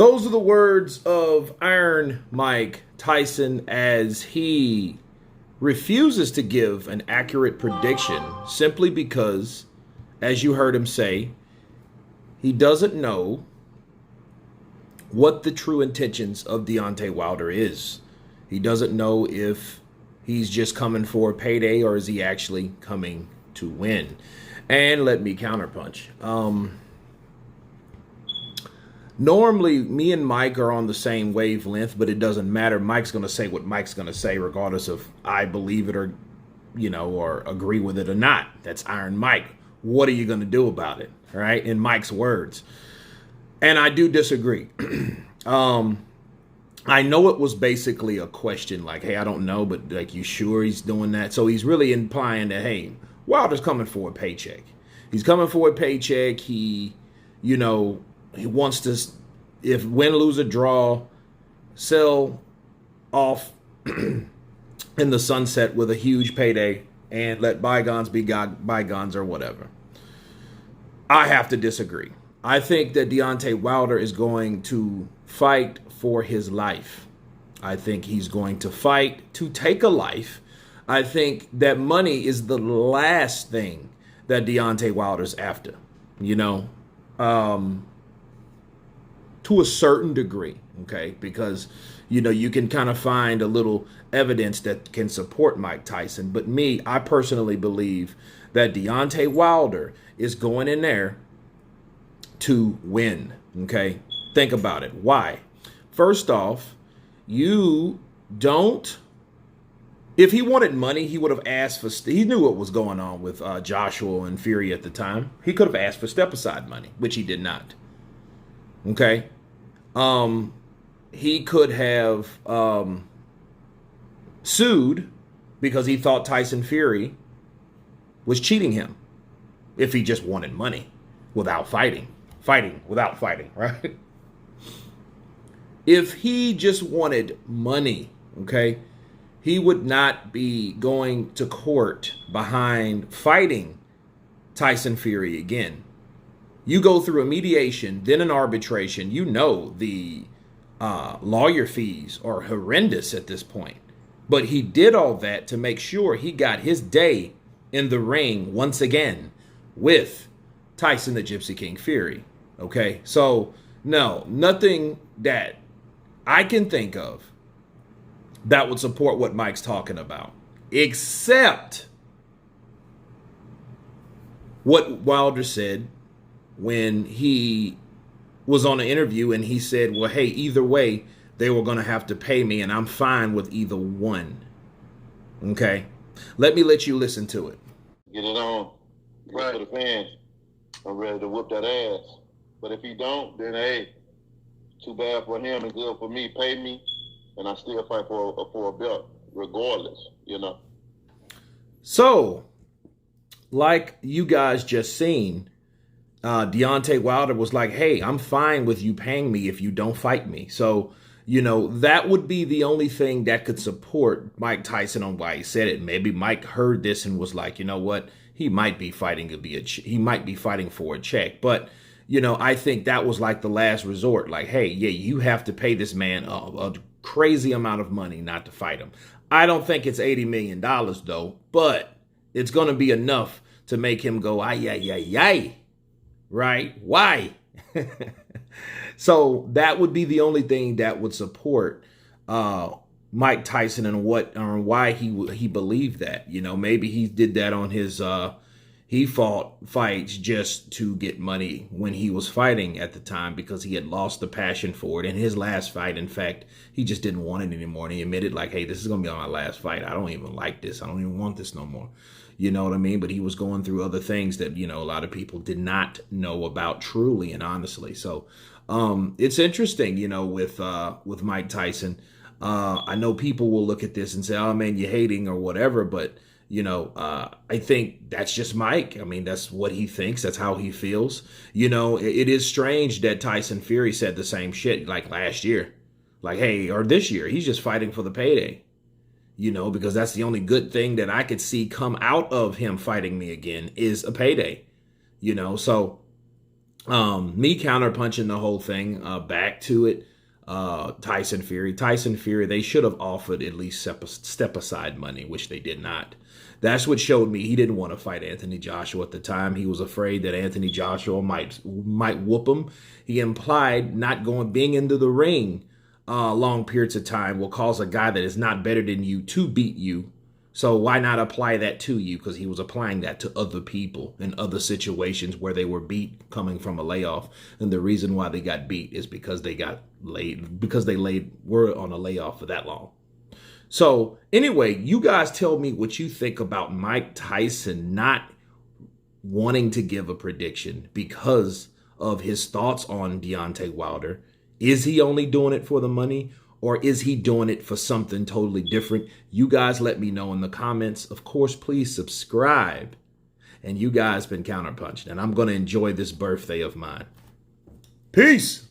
Those are the words of Iron Mike Tyson as he refuses to give an accurate prediction simply because, as you heard him say, he doesn't know what the true intentions of Deontay Wilder is. He doesn't know if he's just coming for a payday or is he actually coming to win. And let me counterpunch. Normally, me and Mike are on the same wavelength, but it doesn't matter. Mike's going to say what Mike's going to say, regardless of I believe it or, or agree with it or not. That's Iron Mike. What are you going to do about it? All right, in Mike's words. And I do disagree. I know it was basically a question like, hey, I don't know, but like, you sure he's doing that? So he's really implying that, hey, Wilder's coming for a paycheck. He's coming for a paycheck. He wants to, if win, lose, or draw, sell off in the sunset with a huge payday and let bygones be bygones or whatever. I have to disagree. I think that Deontay Wilder is going to fight for his life. I think he's going to fight to take a life. I think that money is the last thing that Deontay Wilder's after, to a certain degree, okay? Because, you can kind of find a little evidence that can support Mike Tyson. But I personally believe that Deontay Wilder is going in there to win, okay? Think about it. Why? First off, if he wanted money, he would have asked for, he knew what was going on with Joshua and Fury at the time. He could have asked for step-aside money, which he did not. Okay? He could have sued because he thought Tyson Fury was cheating him if he just wanted money without fighting. Fighting without fighting, right? If he just wanted money, okay, he would not be going to court behind fighting Tyson Fury again. You go through a mediation, then an arbitration. The lawyer fees are horrendous at this point. But he did all that to make sure he got his day in the ring once again with Tyson the Gypsy King Fury. Okay, so no, nothing that I can think of that would support what Mike's talking about, except what Wilder said when he was on an interview and he said, well, hey, either way, they were going to have to pay me and I'm fine with either one. Okay, let you listen to it. Get it on. Right. For the fans. I'm ready to whoop that ass. But if he don't, then hey, too bad for him and good for me. Pay me, and I still fight for a belt, regardless, So, like you guys just seen, Deontay Wilder was like, hey, I'm fine with you paying me if you don't fight me. So, that would be the only thing that could support Mike Tyson on why he said it. Maybe Mike heard this and was like, you know what? He might be fighting he might be fighting for a check. But, I think that was like the last resort. Like, hey, yeah, you have to pay this man a crazy amount of money not to fight him. I don't think it's $80 million, though, but it's going to be enough to make him go, ay, ay, ay, ay. Right? Why? So that would be the only thing that would support Mike Tyson and why he believed that. Maybe he did that on his he fought fights just to get money when he was fighting at the time because he had lost the passion for it. In his last fight, in fact, he just didn't want it anymore. And he admitted like, hey, this is going to be my last fight. I don't even like this. I don't even want this no more. You know what I mean? But he was going through other things that, a lot of people did not know about truly and honestly. So it's interesting, with Mike Tyson. I know people will look at this and say, oh, man, you're hating or whatever. But, I think that's just Mike. I mean, that's what he thinks. That's how he feels. It is strange that Tyson Fury said the same shit like last year. Like, hey, or this year, he's just fighting for the payday. Because that's the only good thing that I could see come out of him fighting me again is a payday. So Me counterpunching the whole thing back to it. Tyson Fury, they should have offered at least step aside money, which they did not. That's what showed me he didn't want to fight Anthony Joshua at the time. He was afraid that Anthony Joshua might whoop him. He implied not being into the ring long periods of time will cause a guy that is not better than you to beat you. So why not apply that to you? Because he was applying that to other people in other situations where they were beat coming from a layoff. And the reason why they got beat is because they were on a layoff for that long. So anyway, you guys tell me what you think about Mike Tyson not wanting to give a prediction because of his thoughts on Deontay Wilder. Is he only doing it for the money, or is he doing it for something totally different? You guys let me know in the comments. Of course, please subscribe. And you guys been Counterpunched, and I'm going to enjoy this birthday of mine. Peace.